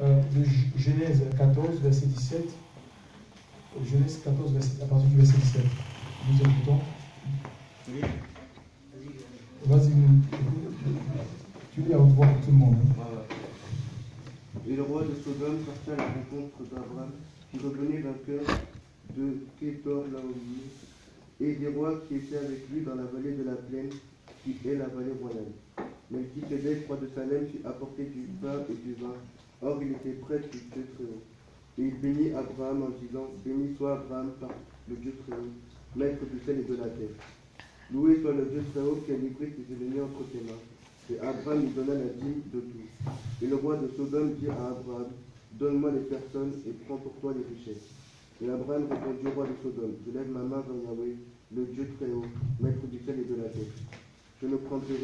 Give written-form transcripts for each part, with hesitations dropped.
de Genèse 14, verset 17. Genèse 14, à partir du verset 17. Nous écoutons. Oui. Vas-y, tu lis à haute voix pour tout le monde. Et le roi de Sodome partit à la rencontre d'Abraham, qui revenait vainqueur de Kétor-Laomi, et des rois qui étaient avec lui dans la vallée de la plaine, qui est la vallée royale. Melchisédek, roi de Salem, fit apporter du pain et du vin. Or, il était prêtre du Dieu très haut. Et il bénit Abraham en disant, béni soit Abraham par le Dieu très haut, maître du ciel et de la terre. Loué soit le Dieu très haut qui a livré tes ennemis entre tes mains. Et Abraham lui donna la dîme de tout. Et le roi de Sodome dit à Abraham, donne-moi les personnes et prends pour toi les richesses. Et Abraham répondit au roi de Sodome, je lève ma main vers Yahweh, le Dieu très haut, maître du ciel et de la terre. Je ne prendrai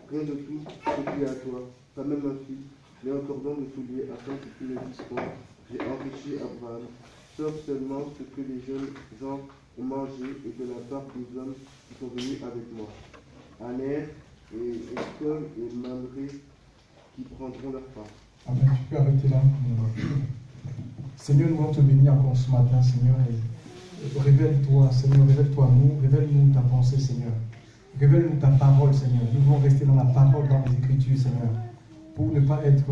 rien de tout ce qui est à toi, pas même un fils, mais un cordon de soulier, afin que tu ne dises point, j'ai enrichi Abraham, sauf seulement ce que les jeunes gens ont mangé et de la part des hommes qui sont venus avec moi. Aner et Escol et Mamré qui prendront leur part. Amen. Tu peux arrêter là. Seigneur, nous voulons te bénir encore ce matin, Seigneur. Et révèle-toi, Seigneur, révèle-toi à nous, révèle-nous ta pensée, Seigneur. Révèle-nous ta parole, Seigneur. Nous voulons rester dans la parole, dans les Écritures, Seigneur, pour ne pas être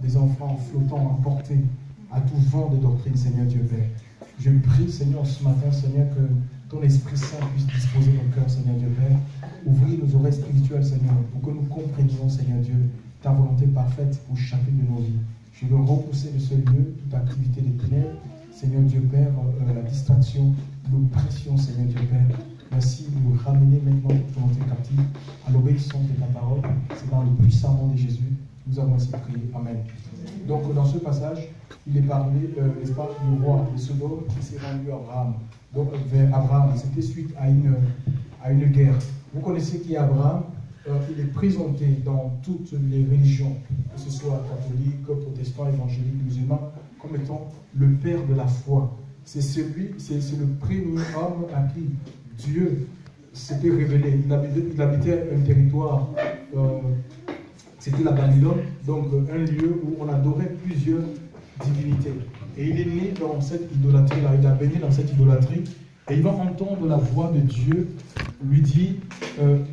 des enfants flottants, emportés à tout vent de doctrine, Seigneur Dieu Père. Je prie, Seigneur, ce matin, Seigneur, que ton Esprit Saint puisse disposer nos cœurs, Seigneur Dieu Père. Ouvrir nos oreilles spirituelles, Seigneur, pour que nous comprenions, Seigneur Dieu, ta volonté parfaite pour chacune de nos vies. Je veux repousser de ce lieu toute activité des ténèbres, Seigneur Dieu Père, la distraction, l'oppression, Seigneur Dieu Père. Merci de nous ramener maintenant notre volonté captive à l'obéissance de ta parole. C'est dans le puissant nom de Jésus. Nous avons ainsi prié. Amen. Donc, dans ce passage, il est parlé, n'est-ce pas, du roi de Sodome qui s'est rendu à Abraham. Donc, vers Abraham, c'était suite à une guerre. Vous connaissez qui est Abraham? Il est présenté dans toutes les religions, que ce soit catholique, protestant, évangélique, musulman, comme étant le père de la foi. C'est le premier homme à qui Dieu s'était révélé. Il habitait un territoire, c'était la Babylone, donc un lieu où on adorait plusieurs divinités. Et il est né dans cette idolâtrie-là, il a baigné dans cette idolâtrie, et il va entendre la voix de Dieu lui dit,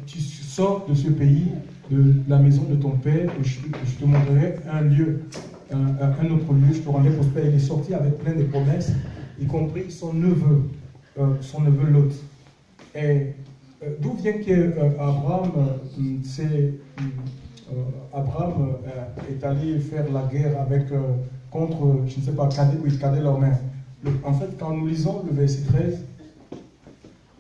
tu sors de ce pays, de la maison de ton père, et je te montrerai un lieu, un autre lieu, je te rendrai prospère. Il est sorti avec plein de promesses, y compris son neveu Lot. Et d'où vient qu'Abraham Abraham est allé faire la guerre contre, je ne sais pas, Kedorlaomer. En fait, quand nous lisons le verset 13,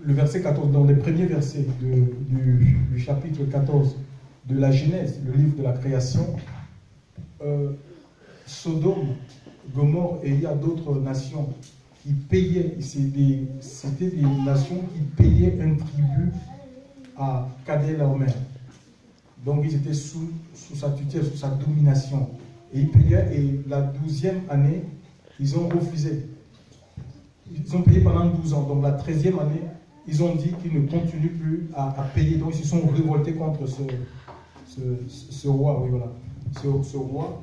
le verset 14, dans les premiers versets du chapitre 14 de la Genèse, le livre de la création, Sodome, Gomorrhe et il y a d'autres nations qui payaient, c'était des nations qui payaient un tribut à Kedorlaomer. Donc ils étaient sous sa tutelle, sous sa domination. Et ils payaient, et la 12e année, ils ont refusé. Ils ont payé pendant 12 ans. Donc la 13e année, ils ont dit qu'ils ne continuent plus à payer. Donc ils se sont révoltés contre ce roi. Oui, voilà. Ce roi.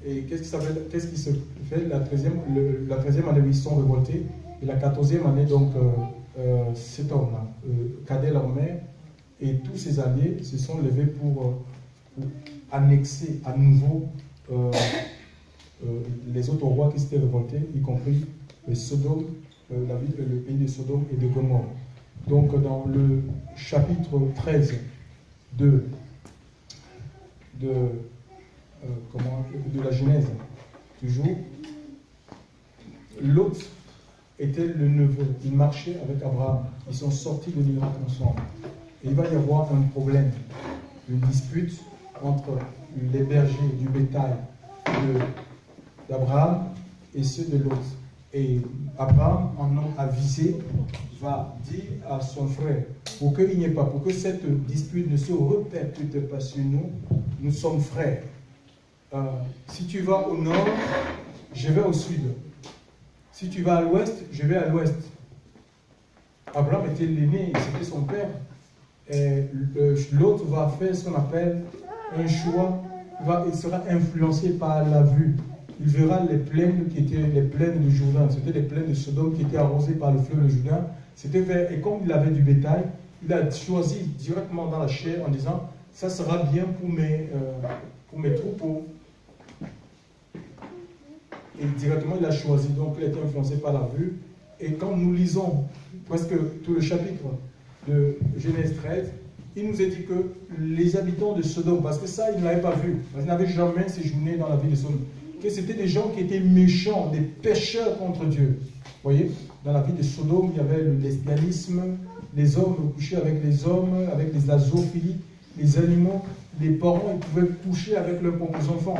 Et qu'est-ce qui se fait la 13e année, ils se sont révoltés. Et la 14e année, donc, cet homme-là, Kedorlaomer, et tous ses alliés se sont levés pour annexer à nouveau les autres rois qui s'étaient révoltés, y compris Sodome, le pays de Sodome et de Gomorrhe. Donc dans le chapitre 13 de la Genèse, toujours, Lot était le neveu, il marchait avec Abraham, ils sont sortis de l'Irak ensemble. Et il va y avoir un problème, une dispute entre les bergers du bétail d'Abraham et ceux de Lot. Et Abraham, en homme avisé, va dire à son frère, pour que cette dispute ne se répercute pas sur nous, nous sommes frères. Si tu vas au nord, je vais au sud. Si tu vas à l'ouest, je vais à l'ouest. Abraham était l'aîné, c'était son père. Et l'autre va faire ce qu'on appelle un choix, il sera influencé par la vue. il verra les plaines qui étaient les plaines du Jourdain. C'était les plaines de Sodome qui étaient arrosées par le fleuve du Jourdain. C'était vert. Et comme il avait du bétail, il a choisi directement dans la chair en disant, ça sera bien pour mes troupeaux. Et directement, il a choisi. Donc, il a été influencé par la vue. Et quand nous lisons presque tout le chapitre de Genèse 13, il nous est dit que les habitants de Sodome, parce que ça, ils ne l'avaient pas vu, parce qu'ils n'avaient jamais séjourné dans la ville de Sodome, que c'était des gens qui étaient méchants, des pécheurs contre Dieu. Vous voyez, dans la ville de Sodome, il y avait le lesbianisme, les hommes couchaient avec les hommes, avec les zoophilie, les animaux, les parents, ils pouvaient coucher avec leurs propres enfants.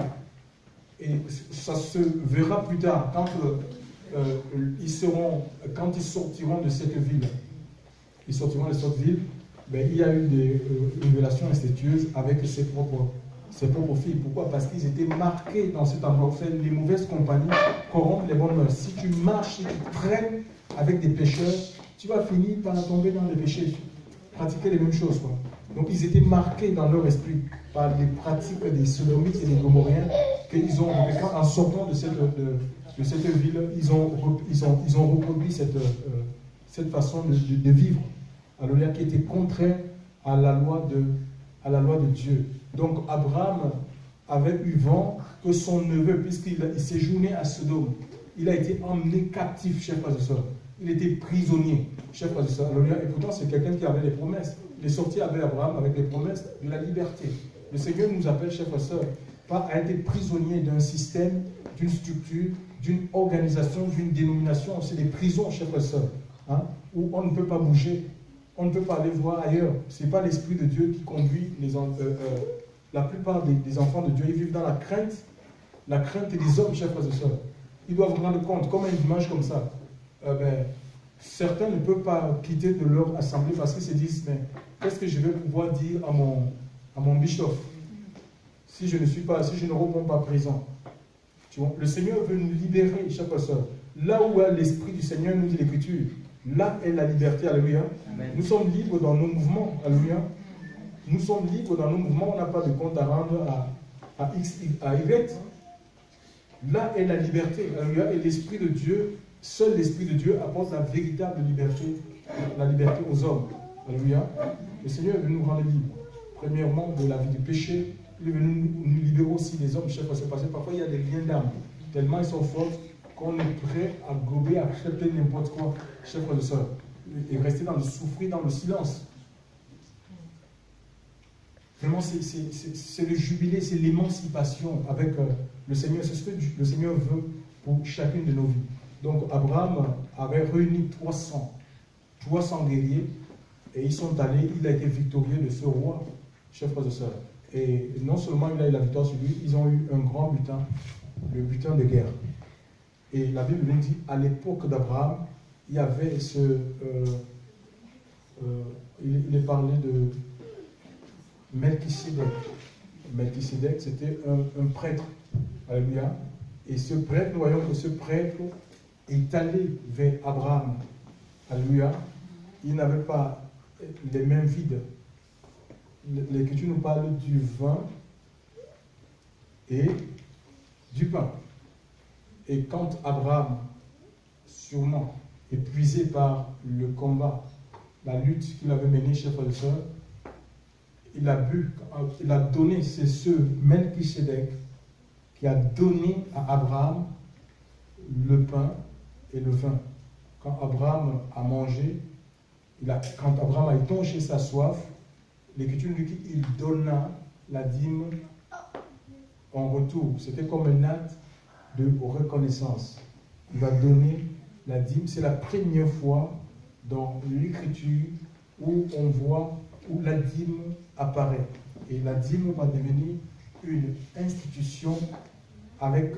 Et ça se verra plus tard, quand ils sortiront de cette ville. Ils sortiront de cette ville, ben, il y a eu une relation incestueuse avec ses propres filles. Pourquoi? Parce qu'ils étaient marqués dans cet endroit. Les mauvaises compagnies corrompent les bonnes mœurs. Si tu marches, si tu traînes avec des pécheurs, tu vas finir par tomber dans les péchés, pratiquer les mêmes choses, quoi. Donc ils étaient marqués dans leur esprit par les pratiques des Sodomites et des Gomorrhéens qu'ils ont, en sortant de cette ville, ils ont reproduit cette façon de vivre, alléluia, qui était contraire à la loi de Dieu. Donc Abraham avait eu vent que son neveu, puisqu'il séjournait à Sodome, il a été emmené captif, chers frères et sœurs. Il était prisonnier, chers frères et sœurs. Alléluia. Et pourtant, c'est quelqu'un qui avait des promesses. Il est sorti avec Abraham avec les promesses de la liberté. Le Seigneur nous appelle, chers frères et sœurs, pas à être prisonnier d'un système, d'une structure, d'une organisation, d'une dénomination. C'est des prisons, chers frères et sœurs, hein, où on ne peut pas bouger, on ne peut pas aller voir ailleurs. Ce n'est pas l'Esprit de Dieu qui conduit la plupart des enfants de Dieu. Ils vivent dans la crainte des hommes, chers frères et sœurs. Ils doivent rendre compte, comme un dimanche comme ça. Certains ne peuvent pas quitter de leur assemblée parce qu'ils se disent, mais qu'est-ce que je vais pouvoir dire à mon bishop si je ne réponds pas présent? Tu vois, le Seigneur veut nous libérer, chers frères et sœurs. Là où est l'Esprit du Seigneur, nous dit l'Écriture, là est la liberté, alléluia. Amen. Nous sommes libres dans nos mouvements, alléluia. Nous sommes libres dans nos mouvements, on n'a pas de compte à rendre à X, à Y. Là est la liberté, alléluia. Et l'Esprit de Dieu, seul l'Esprit de Dieu apporte la véritable liberté, la liberté aux hommes, alléluia. Le Seigneur veut nous rendre libres, premièrement de la vie du péché. Il veut nous libérer aussi des hommes, chers frères et sœurs, parce que parfois il y a des liens d'âme, tellement ils sont forts qu'on est prêt à gober, à accepter n'importe quoi, chers frères et sœurs, et rester dans le souffrir, dans le silence. Vraiment, c'est le jubilé, c'est l'émancipation avec le Seigneur. C'est ce que le Seigneur veut pour chacune de nos vies. Donc Abraham avait réuni 300 guerriers et ils sont allés, il a été victorieux de ce roi, chers frères et sœurs. Et non seulement il a eu la victoire sur lui, ils ont eu un grand butin, le butin de guerre. Et la Bible nous dit, à l'époque d'Abraham, il y avait il est parlé de Melchisédek. Melchisédek, c'était un prêtre. Alléluia. Et ce prêtre, nous voyons que ce prêtre est allé vers Abraham. Alléluia. Il n'avait pas les mains vides. L'Écriture nous parle du vin et du pain. Et quand Abraham, sûrement épuisé par le combat, la lutte qu'il avait menée, chers frères et sœurs, il a donné, c'est ce Melchisédek qui a donné à Abraham le pain et le vin. Quand Abraham a mangé, quand Abraham a étanché sa soif, l'Écriture nous dit qu'il donna la dîme en retour. C'était comme un acte de reconnaissance. Il va donner la dîme. C'est la première fois dans l'Écriture où on voit où la dîme apparaît. Et la dîme va devenir une institution avec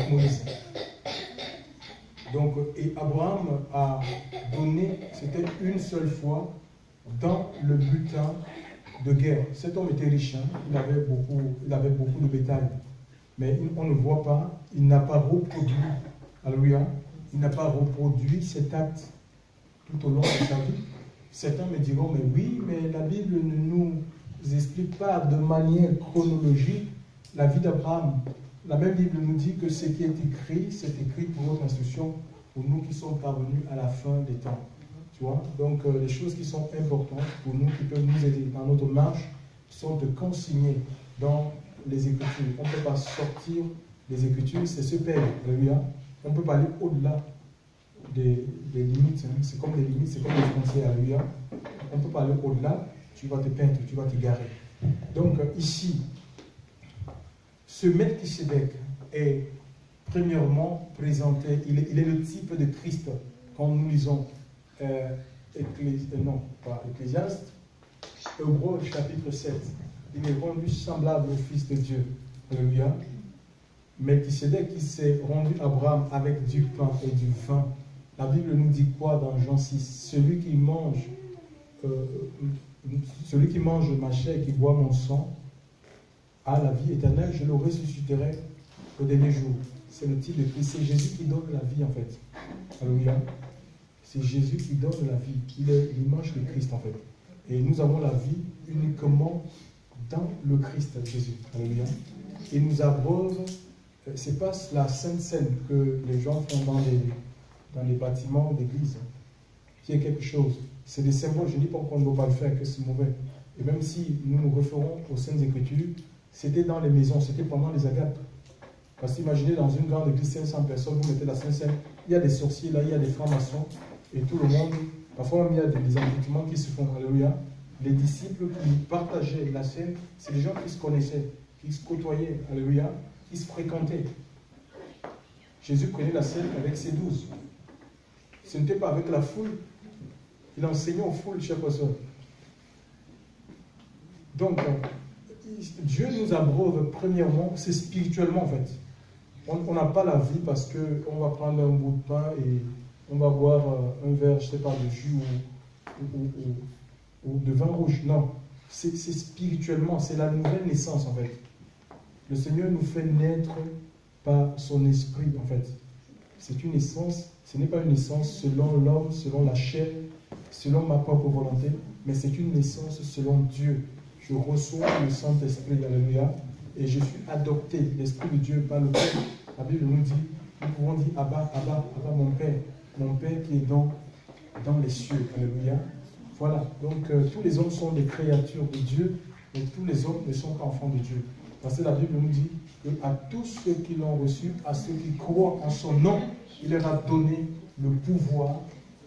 Moïse. Donc, et Abraham a donné, c'était une seule fois, dans le butin de guerre. Cet homme était riche, hein? Il avait beaucoup de bétail. Mais on ne voit pas, il n'a pas reproduit, alléluia, il n'a pas reproduit cet acte tout au long de sa vie. Certains me diront, mais oui, mais la Bible ne nous explique pas de manière chronologique la vie d'Abraham. la même Bible nous dit que ce qui est écrit, c'est écrit pour notre instruction, pour nous qui sommes parvenus à la fin des temps. Tu vois? Donc, les choses qui sont importantes pour nous, qui peuvent nous aider dans notre marche, sont de consigner dans les Écritures. On ne peut pas sortir des Écritures, c'est se perdre. Alléluia. On ne peut pas aller au-delà des limites. Hein. C'est comme les limites, c'est comme les frontières. Alléluia. On ne peut pas aller au-delà, tu vas te perdre, tu vas t'égarer. Donc, ici, ce Melchisédek est premièrement présenté, il est le type de Christ. Quand nous lisons Ecclésiaste, Hébreux chapitre 7, il est rendu semblable au Fils de Dieu. Alléluia. Melchisédek qui s'est rendu à Abraham avec du pain et du vin. La Bible nous dit quoi dans Jean 6? Celui qui mange ma chair et qui boit mon sang a la vie éternelle, je le ressusciterai au dernier jour. C'est le titre de Christ. C'est Jésus qui donne la vie en fait. Alléluia. C'est Jésus qui donne la vie. Il est l'image de Christ en fait. Et nous avons la vie uniquement dans le Christ Jésus. Alléluia. Il nous abreuve. C'est pas la Sainte Seine que les gens font dans les bâtiments d'église, qui est quelque chose. C'est des symboles. Je ne dis pas qu'on ne doit pas le faire, que c'est mauvais. Et même si nous nous référons aux Saintes Écritures, c'était dans les maisons, c'était pendant les agapes. Parce qu'imaginez dans une grande église, 500 personnes, vous mettez la Sainte Seine, il y a des sorciers là, il y a des francs-maçons, et tout le monde, parfois même il y a des envoûtements qui se font. Alléluia. Les disciples qui partageaient la scène, c'est des gens qui se connaissaient, qui se côtoyaient, alléluia, qui se fréquentaient. Jésus prenait la scène avec ses 12. Ce n'était pas avec la foule, il enseignait aux foules, chers frères. Donc, Dieu nous abreuve premièrement, c'est spirituellement en fait. On n'a pas la vie parce qu'on va prendre un bout de pain et on va boire un verre, je ne sais pas, de jus ou de vin rouge. Non, c'est spirituellement, c'est la nouvelle naissance en fait. Le Seigneur nous fait naître par son esprit en fait. C'est une naissance, ce n'est pas une naissance selon l'homme, selon la chair, selon ma propre volonté, mais c'est une naissance selon Dieu. Je reçois le Saint-Esprit, alléluia, et je suis adopté, l'Esprit de Dieu par lequel la Bible nous dit, nous pouvons dire Abba, Abba, Abba, mon Père qui est dans les cieux, alléluia. Voilà, donc tous les hommes sont des créatures de Dieu, mais tous les hommes ne sont pas enfants de Dieu. Parce que la Bible nous dit qu'à tous ceux qui l'ont reçu, à ceux qui croient en son nom, il leur a donné le pouvoir,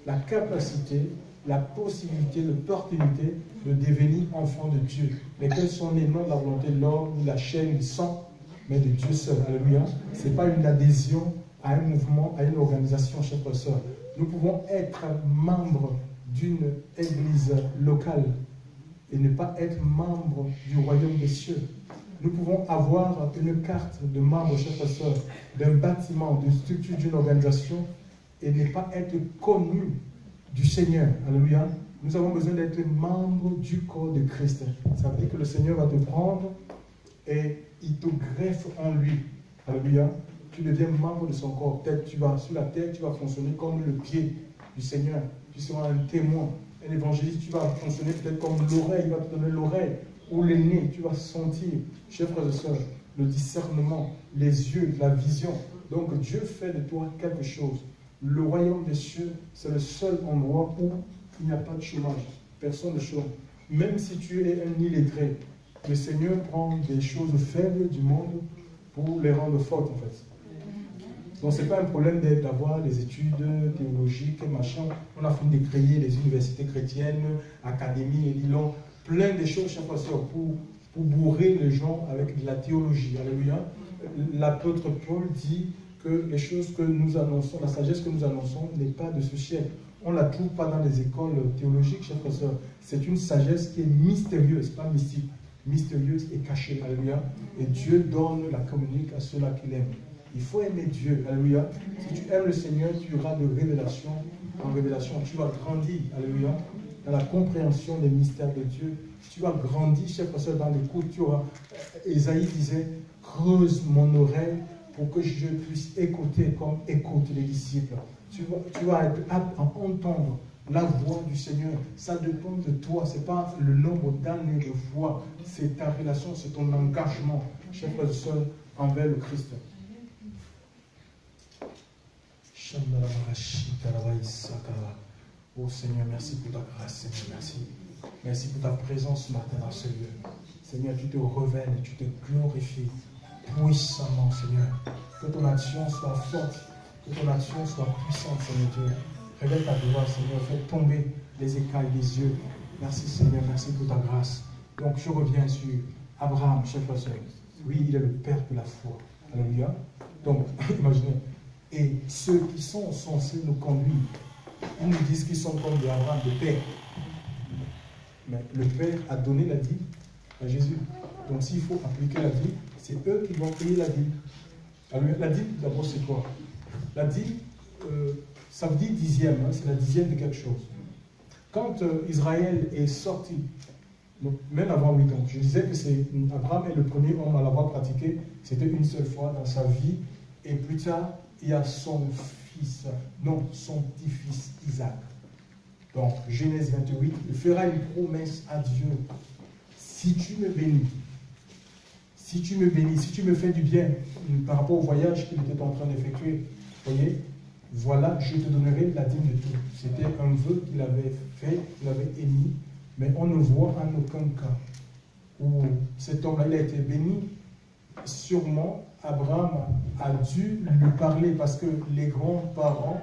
la capacité, la possibilité, l'opportunité de devenir enfants de Dieu. Lesquels sont nés non de la volonté de l'homme, ni la chair, ni le sang, mais de Dieu seul. Alléluia. Ce n'est pas une adhésion à un mouvement, à une organisation, chers frères et sœurs. Nous pouvons être membres d'une église locale et ne pas être membre du royaume des cieux. Nous pouvons avoir une carte de membre, chers frères et sœurs, d'un bâtiment, d'une structure, d'une organisation et ne pas être connu du Seigneur. Alléluia. Nous avons besoin d'être membres du corps de Christ. Ça veut dire que le Seigneur va te prendre et il te greffe en lui. Alléluia. Tu deviens membre de son corps. Peut-être tu vas sur la terre, tu vas fonctionner comme le pied du Seigneur. Tu seras un témoin, un évangéliste. Tu vas fonctionner peut-être comme l'oreille. Il va te donner l'oreille ou le nez. Tu vas sentir, chers frères et sœurs, le discernement, les yeux, la vision. Donc Dieu fait de toi quelque chose. Le royaume des cieux, c'est le seul endroit où il n'y a pas de chômage. Personne ne chôme. Même si tu es un illettré, le Seigneur prend des choses faibles du monde pour les rendre fortes en fait. Donc ce n'est pas un problème d'avoir des études théologiques, machin. On a fini de créer les universités chrétiennes, académies, édilons, plein de choses, chers frères et sœurs, pour bourrer les gens avec de la théologie. Alléluia. L'apôtre Paul dit que les choses que nous annonçons, la sagesse que nous annonçons n'est pas de ce siècle. On ne la trouve pas dans les écoles théologiques, chers frères et sœurs. C'est une sagesse qui est mystérieuse, pas mystique, mystérieuse et cachée. Alléluia. Et Dieu donne la communique à ceux-là qui l'aiment. Il faut aimer Dieu. Alléluia. Si tu aimes le Seigneur, tu auras de révélation en révélation. Tu vas grandir. Alléluia. Dans la compréhension des mystères de Dieu. Tu vas grandir, chers frères et sœurs, dans l'écoute. Tu auras. Ésaïe disait, creuse mon oreille pour que je puisse écouter comme écoutent les disciples. Tu vas être apte à entendre la voix du Seigneur. Ça dépend de toi. Ce n'est pas le nombre d'années de foi. C'est ta relation, c'est ton engagement, chers frères et sœurs, envers le Christ. Oh Seigneur, merci pour ta grâce, Seigneur, merci. Merci pour ta présence ce matin dans ce lieu. Seigneur, tu te révèles et tu te glorifies puissamment, Seigneur. Que ton action soit forte, que ton action soit puissante, Seigneur Dieu. Révèle ta gloire, Seigneur. Fais tomber les écailles des yeux. Merci, Seigneur. Merci pour ta grâce. Donc, je reviens sur Abraham, chef frère. Oui, il est le père de la foi. Alléluia. Donc, imaginez. Et ceux qui sont censés nous conduire, ils nous disent qu'ils sont comme de Abraham, le père. Mais le père a donné la dîme à Jésus. Donc, s'il faut appliquer la dîme, c'est eux qui vont payer la dîme. Alors, la dîme, d'abord, c'est quoi? La dîme, ça veut dire dixième, hein, c'est la dixième de quelque chose. Quand Israël est sorti, donc, même avant 8 ans, je disais que Abraham est le premier homme à l'avoir pratiqué, c'était une seule fois dans sa vie, et plus tard, il y a son fils, non, son petit-fils Isaac. Donc, Genèse 28, il fera une promesse à Dieu. Si tu me bénis, si tu me fais du bien par rapport au voyage qu'il était en train d'effectuer, voyez, voilà, je te donnerai la dîme de tout. C'était un vœu qu'il avait fait, qu'il avait émis, mais on ne voit en aucun cas où cet homme-là, il a été béni. Sûrement, Abraham a dû lui parler parce que les grands-parents,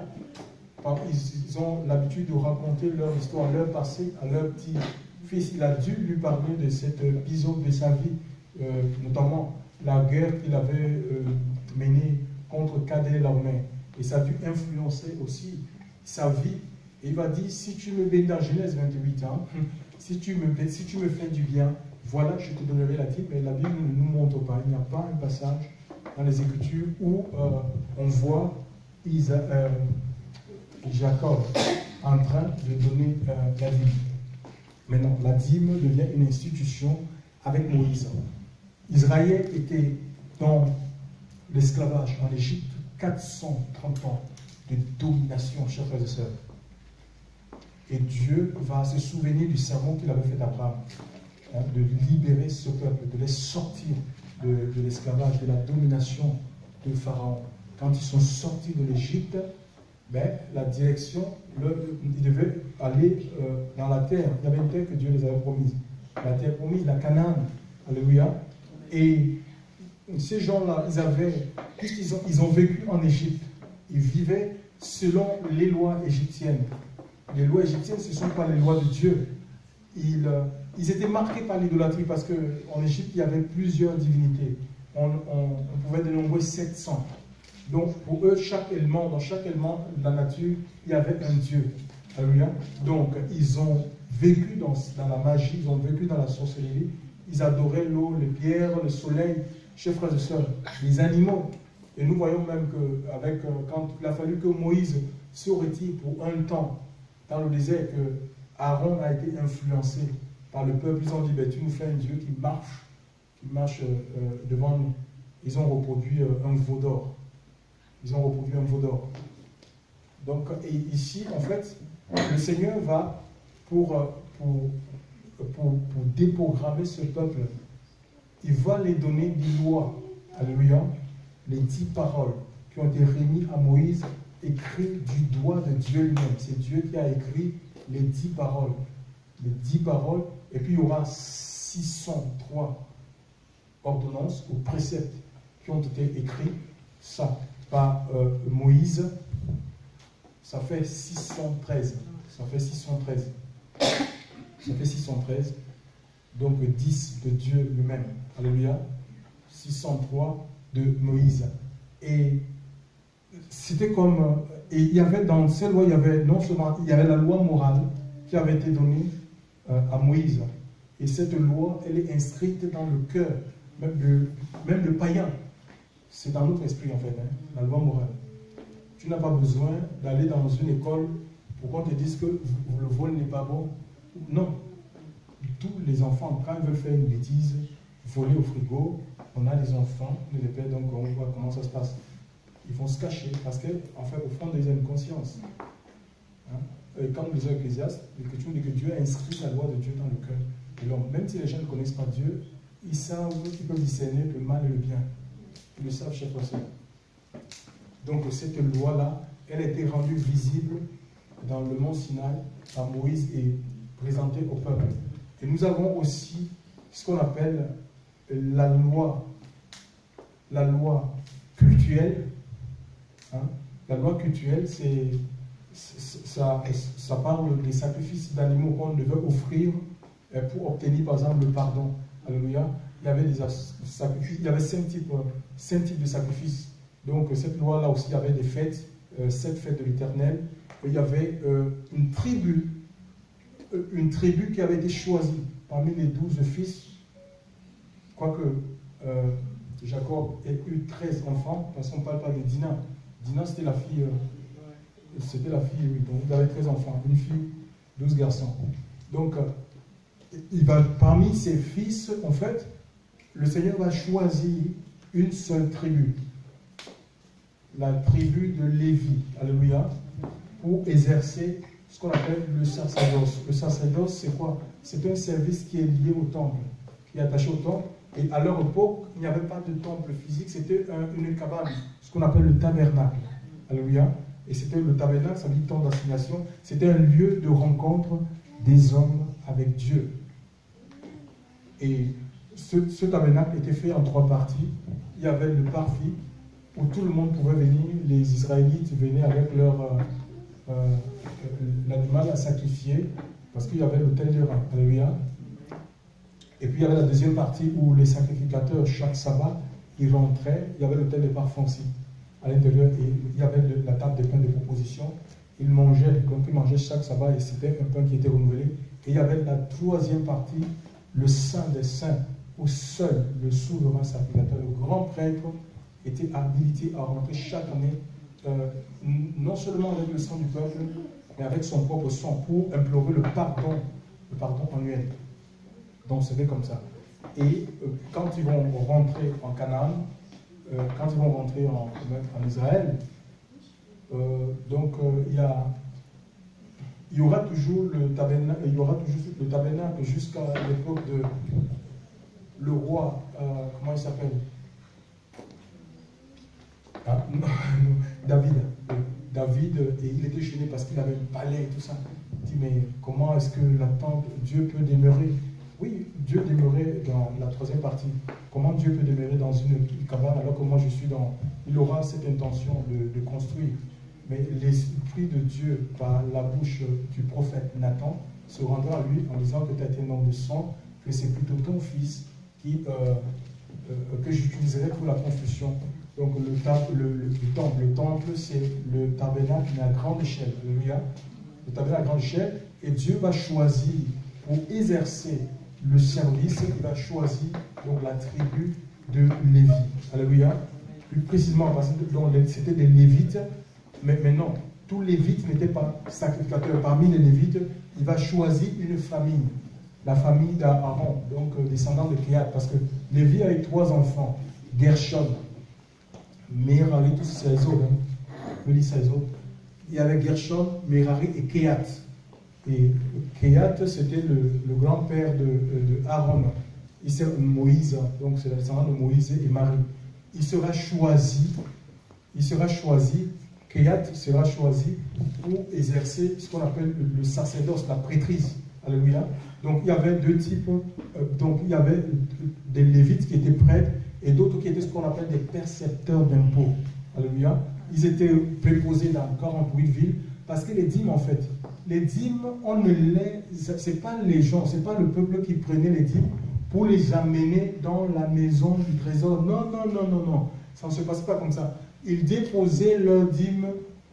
ils ont l'habitude de raconter leur histoire, leur passé à leur petit-fils. Il a dû lui parler de cet épisode de sa vie, notamment la guerre qu'il avait menée contre Kedorlaomer. Et ça a dû influencer aussi sa vie. Et il va dire, si tu me bénis dans Genèse 28 ans, si tu me fais du bien, voilà, je te donnerai la dîme. Mais la Bible ne nous montre pas. Il n'y a pas un passage dans les Écritures où on voit Jacob en train de donner la dîme. Maintenant, la dîme devient une institution avec Moïse. Israël était dans l'esclavage en Égypte, 430 ans de domination, chers frères et sœurs. Et Dieu va se souvenir du serment qu'il avait fait à Abraham, hein, de libérer ce peuple, de les sortir de l'esclavage, de la domination de Pharaon. Quand ils sont sortis de l'Égypte, ben, la direction, ils devaient aller dans la terre. Il y avait une terre que Dieu les avait promise. La terre promise, la Canaan. Alléluia. Et ces gens-là, puisqu'ils ont vécu en Égypte, ils vivaient selon les lois égyptiennes. Les lois égyptiennes, ce ne sont pas les lois de Dieu. Ils étaient marqués par l'idolâtrie parce qu'en Égypte, il y avait plusieurs divinités. On pouvait dénombrer 700. Donc, pour eux, dans chaque élément de la nature, il y avait un Dieu. Alléluia. Donc, ils ont vécu dans la magie, ils ont vécu dans la sorcellerie. Ils adoraient l'eau, les pierres, le soleil, chers frères et sœurs, les animaux. Et nous voyons même que quand il a fallu que Moïse se retire pour un temps dans le désert, que Aaron a été influencé par le peuple. Ils ont dit, ben, tu nous fais un Dieu qui marche devant nous. Ils ont reproduit un veau d'or. Donc, et ici, en fait, le Seigneur va, pour déprogrammer ce peuple, il va les donner des lois. Alléluia. Les 10 paroles qui ont été remises à Moïse, écrites du doigt de Dieu lui-même. C'est Dieu qui a écrit les 10 paroles. Les 10 paroles, et puis il y aura 603 ordonnances ou préceptes qui ont été écrits, ça, par Moïse. Ça fait 613. Ça fait 613. Donc 10 de Dieu lui-même. Alléluia. 603 de Moïse. Et c'était comme... Et il y avait dans ces lois, il y avait non seulement... Il y avait la loi morale qui avait été donnée à Moïse. Et cette loi, elle est inscrite dans le cœur, même le païen. C'est dans notre esprit en fait, hein, la loi morale. Tu n'as pas besoin d'aller dans une école pour qu'on te dise que le vol n'est pas bon. Non. Tous les enfants, quand ils veulent faire une bêtise, voler au frigo, on a des enfants, on les père, donc on voit comment ça se passe. Ils vont se cacher parce qu'en fait, au fond, ils ont une conscience. Hein? quand nous lisons Ecclésiaste, l'Écriture dit que Dieu a inscrit la loi de Dieu dans le cœur de l'homme. Même si les gens ne connaissent pas Dieu, ils savent, ils peuvent discerner le mal et le bien. Ils le savent chaque fois. Donc cette loi-là, elle a été rendue visible dans le mont Sinaï par Moïse et présentée au peuple. Et nous avons aussi ce qu'on appelle la loi cultuelle. Hein? La loi cultuelle, ça parle des sacrifices d'animaux qu'on devait offrir pour obtenir par exemple le pardon. Alléluia. Il y avait des sacrifices, il y avait 5 types de sacrifices. Donc cette loi-là aussi, il y avait des fêtes, 7 fêtes de l'Éternel. Il y avait une tribu qui avait été choisie parmi les 12 fils. Quoique Jacob ait eu 13 enfants, parce qu'on ne parle pas de Dina. Dina, c'était la fille, oui, donc il avait 13 enfants, une fille, 12 garçons. Donc, parmi ses fils, en fait, le Seigneur va choisir une seule tribu, la tribu de Lévi, alléluia, pour exercer ce qu'on appelle le sacerdoce. Le sacerdoce, c'est quoi? C'est un service qui est lié au temple, qui est attaché au temple. Et à leur époque, il n'y avait pas de temple physique, c'était une cabane, ce qu'on appelle le tabernacle. Alléluia. Et c'était le tabernacle, ça veut dire temps d'assignation, c'était un lieu de rencontre des hommes avec Dieu. Et ce tabernacle était fait en 3 parties. Il y avait le parvis, où tout le monde pouvait venir, les Israélites venaient avec leur l'animal à sacrifier, parce qu'il y avait l'autel de rein. Alléluia. Et puis il y avait la deuxième partie où les sacrificateurs, chaque sabbat, ils rentraient, il y avait l'autel de parfum aussi à l'intérieur, et il y avait la table de pain de proposition. Ils mangeaient, donc ils mangeaient chaque sabbat, et c'était un pain qui était renouvelé. Et il y avait la troisième partie, le Saint des Saints, où seul le souverain sacrificateur, le grand prêtre, était habilité à rentrer chaque année, non seulement avec le sang du peuple, mais avec son propre sang, pour implorer le pardon annuel. Donc c'était comme ça. Et quand ils vont rentrer en Canaan, quand ils vont rentrer en Israël, il y aura toujours le tabernacle jusqu'à l'époque de le roi, comment il s'appelle? David, et il était gêné parce qu'il avait le palais et tout ça. Il dit, mais comment est-ce que Dieu peut demeurer? Oui, Dieu demeurait dans la troisième partie. Comment Dieu peut demeurer dans une cabane alors que moi je suis dans... Il aura cette intention de construire. Mais l'Esprit de Dieu, par la bouche du prophète Nathan, se rendra à lui en disant que tu as été un homme de sang, que c'est plutôt ton fils que j'utiliserai pour la construction. Donc le temple, c'est le tabernacle à grande échelle. Alléluia. Le tabernacle à grande échelle. Et Dieu va choisir pour exercer le service, il va choisir donc la tribu de Lévi. Alléluia. Plus précisément, parce que c'était des Lévites, mais non, tous les Lévites n'étaient pas sacrificateurs. Parmi les Lévites, il va choisir une famille, la famille d'Aaron, donc descendant de Kéhat, parce que Lévi a eu 3 enfants, Gershon, Merari, tous ces autres, il y avait Gershon, Merari et Kéhat. Et Kéhat, c'était le grand-père de Aaron. Il c'est Moïse, donc c'est le descendant de Moïse et Marie. Il sera choisi, Kéhat sera choisi pour exercer ce qu'on appelle le sacerdoce, la prêtrise. Alléluia. Donc il y avait 2 types, donc il y avait des Lévites qui étaient prêtres et d'autres qui étaient ce qu'on appelle des percepteurs d'impôts. Alléluia. Ils étaient préposés dans 48 villes parce que les dîmes, en fait, les dîmes, c'est pas les gens, c'est pas le peuple qui prenait les dîmes pour les amener dans la maison du trésor. Non. Ça ne se passe pas comme ça. Ils déposaient leurs dîmes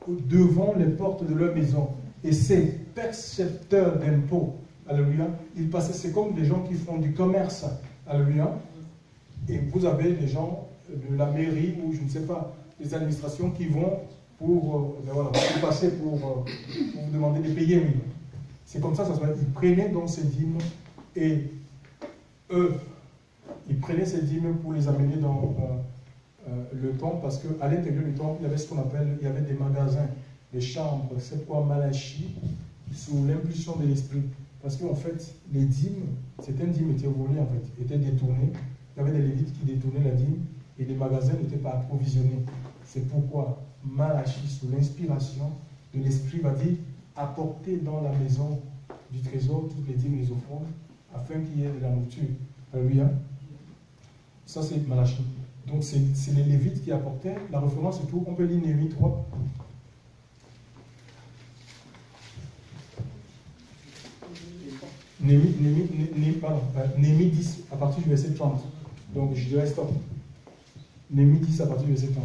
devant les portes de leur maison. Et ces percepteurs d'impôts, alléluia, ils passaient, c'est comme des gens qui font du commerce, alléluia. Et vous avez des gens de la mairie ou je ne sais pas, des administrations qui vont pour passer pour vous demander de payer, oui. C'est comme ça, ça se passe. Ils prenaient donc ces dîmes et eux, ils prenaient ces dîmes pour les amener dans le temple parce qu'à l'intérieur du temple, il y avait ce qu'on appelle, il y avait des magasins, des chambres, c'est quoi Malachi, sous l'impulsion de l'esprit. Parce qu'en fait, les dîmes, certaines dîmes étaient volées, en fait, étaient détournées. Il y avait des lévites qui détournaient la dîme et les magasins n'étaient pas approvisionnés. C'est pourquoi Malachie, sous l'inspiration de l'esprit, va dire apporter dans la maison du trésor toutes les dîmes et les offrandes afin qu'il y ait de la nourriture. Alléluia. Ça, c'est Malachie. Donc, c'est les lévites qui apportaient. La référence est tout. On peut lire Néhémie 3. Néhémie 10 à partir du verset 30. Donc je dirais stop. Néhémie 10 à partir du verset 30.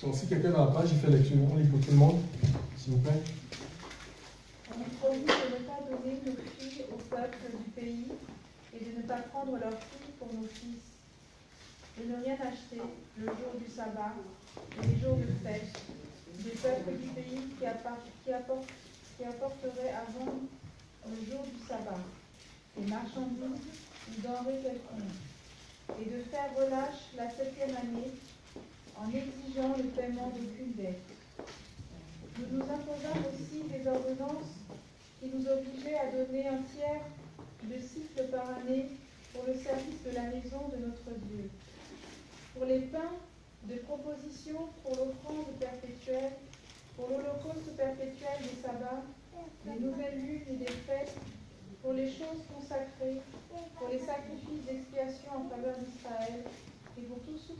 Donc si quelqu'un n'a la page, il fait lecture. On lit pour tout le monde, s'il vous plaît. On nous promit de ne pas donner nos filles au peuple du pays et de ne pas prendre leurs filles pour nos fils, de ne rien acheter le jour du sabbat et les jours de fête, des peuples du pays qui apporteraient avant le jour du sabbat des marchandises ou denrées quelconques, et de faire relâche la 7e année en exigeant le paiement d'aucune dette. Nous nous imposâmes aussi des ordonnances qui nous obligeaient à donner un tiers de cycle par année pour le service de la maison de notre Dieu. Pour les pains de proposition, pour l'offrande perpétuelle, pour l'holocauste perpétuel des sabbats, des nouvelles lunes et des fêtes, pour les choses consacrées, pour les sacrifices d'expiation en faveur d'Israël, et pour tout ce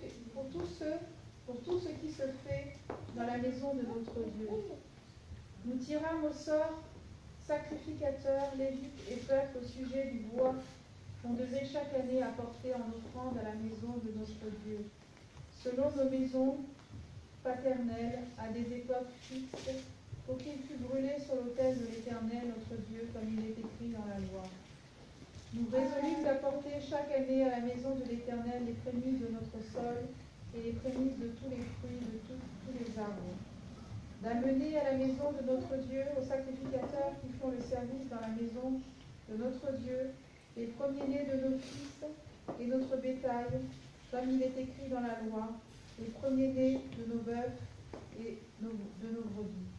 qui se fait dans la maison de notre Dieu. Nous tirâmes au sort sacrificateurs, lévites et peuples au sujet du bois qu'on devait chaque année apporter en offrande à la maison de notre Dieu, selon nos maisons paternelles, à des époques fixes, pour qu'il fût brûlé sur l'autel de l'Éternel notre Dieu, comme il est écrit dans la loi. Nous résolûmes d'apporter chaque année à la maison de l'Éternel les prémices de notre sol et les prémices de tous les fruits de tous les arbres. D'amener à la maison de notre Dieu, aux sacrificateurs qui font le service dans la maison de notre Dieu, les premiers-nés de nos fils et notre bétail, comme il est écrit dans la loi, les premiers-nés de nos bœufs et de nos brebis.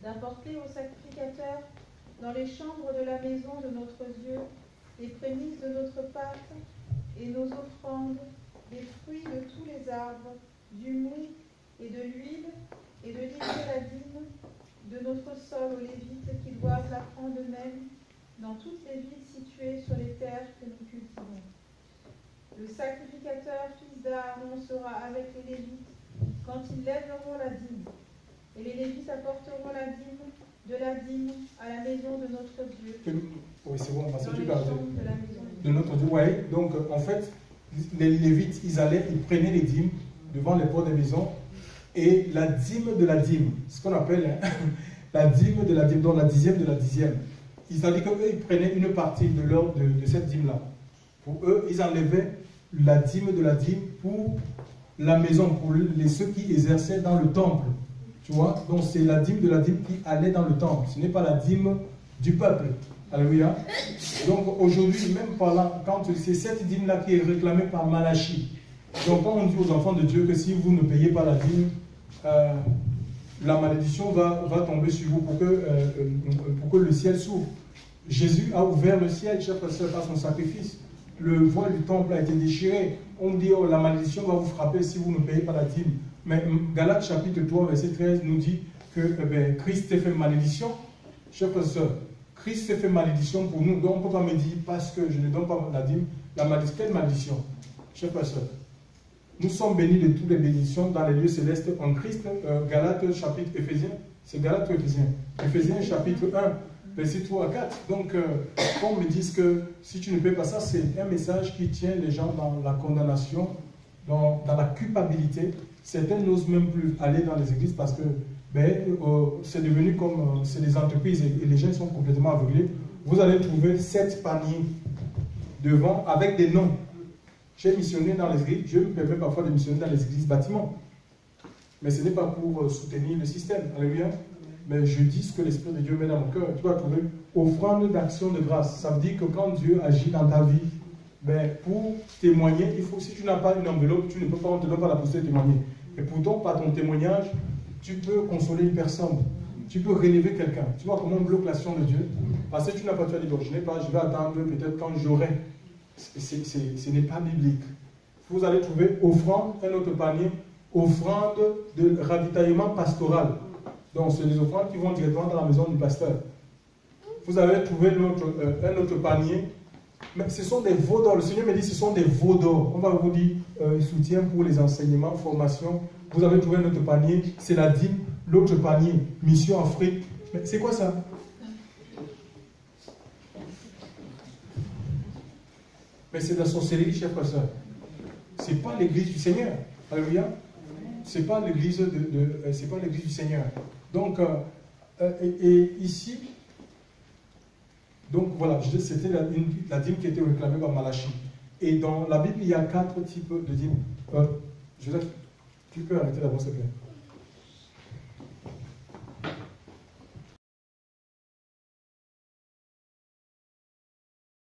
D'apporter aux sacrificateurs dans les chambres de la maison de notre Dieu les prémices de notre pâte et nos offrandes, les fruits de tous les arbres, du mou et de l'huile, et de livrer la dîme de notre sol aux Lévites qui doivent la prendre eux-mêmes dans toutes les villes situées sur les terres que nous cultivons. Le sacrificateur, fils d'Aaron, sera avec les Lévites quand ils lèveront la dîme, et les Lévites apporteront la dîme à la maison de notre Dieu. Oui, c'est bon, parce que tu parles de notre Dieu. Oui, donc en fait, les Lévites, ils prenaient les dîmes devant les portes des maisons, et la dîme de la dîme, ce qu'on appelle la dîme de la dîme, donc la dixième de la dixième. C'est-à-dire qu'eux, ils prenaient une partie de cette dîme-là. Pour eux, ils enlevaient la dîme de la dîme pour la maison, pour ceux qui exerçaient dans le temple. Tu vois? Donc c'est la dîme de la dîme qui allait dans le temple. Ce n'est pas la dîme du peuple. Alléluia. Donc aujourd'hui, même parlant, quand c'est cette dîme-là qui est réclamée par Malachie. Donc quand on dit aux enfants de Dieu que si vous ne payez pas la dîme, la malédiction va tomber sur vous pour que le ciel s'ouvre. Jésus a ouvert le ciel, chers frères et sœurs, par son sacrifice. Le voile du temple a été déchiré. On dit, oh, la malédiction va vous frapper si vous ne payez pas la dîme. Mais Galates chapitre 3, verset 13 nous dit que Christ s'est fait malédiction. Chers frères et sœurs, Christ s'est fait malédiction pour nous. Donc on ne peut pas me dire, parce que je ne donne pas la dîme, la malédiction. Quelle malédiction? Chers frères et sœurs, nous sommes bénis de toutes les bénédictions dans les lieux célestes en Christ. Galates chapitre Éphésiens, c'est Galates ou Éphésiens? Éphésiens chapitre 1, verset 3 à 4. Donc, qu'on me dise que si tu ne payes pas ça, c'est un message qui tient les gens dans la condamnation, dans la culpabilité. Certains n'osent même plus aller dans les églises parce que c'est devenu comme c'est des entreprises et les gens sont complètement aveuglés. Vous allez trouver 7 paniers devant avec des noms. J'ai missionné dans les églises, je me permets parfois de missionner dans les églises bâtiments. Mais ce n'est pas pour soutenir le système. Alléluia. Mais je dis ce que l'Esprit de Dieu met dans mon cœur. Tu vas trouver offrande d'action de grâce. Ça veut dire que quand Dieu agit dans ta vie, ben, pour témoigner, il faut, si tu n'as pas une enveloppe, tu ne peux pas, on ne te donne pas la possibilité de témoigner. Et pourtant, par ton témoignage, tu peux consoler une personne. Tu peux relever quelqu'un. Tu vois comment on bloque l'action de Dieu? Parce que tu n'as pas, tu as dit, bon, je n'ai pas, je vais attendre peut-être quand j'aurai. Ce n'est pas biblique. Vous allez trouver offrande, un autre panier, offrande de ravitaillement pastoral. Donc, c'est des offrandes qui vont directement dans la maison du pasteur. Vous allez trouver un autre panier. Mais ce sont des veaux d'or. Le Seigneur me dit, ce sont des veaux d'or. On va vous dire soutien pour les enseignements, formation. Vous avez trouvé un autre panier, c'est la dîme. L'autre panier, mission Afrique. Mais c'est quoi ça? Mais c'est de la sorcellerie, chers frères. Ce n'est pas l'église du Seigneur. Alléluia. Ce n'est pas l'église c'est pas l'église du Seigneur. Donc, et ici, donc voilà, c'était la dîme qui était réclamée par Malachie. Et dans la Bible, il y a 4 types de dîmes. Joseph, tu peux arrêter d'abord, s'il te plaît.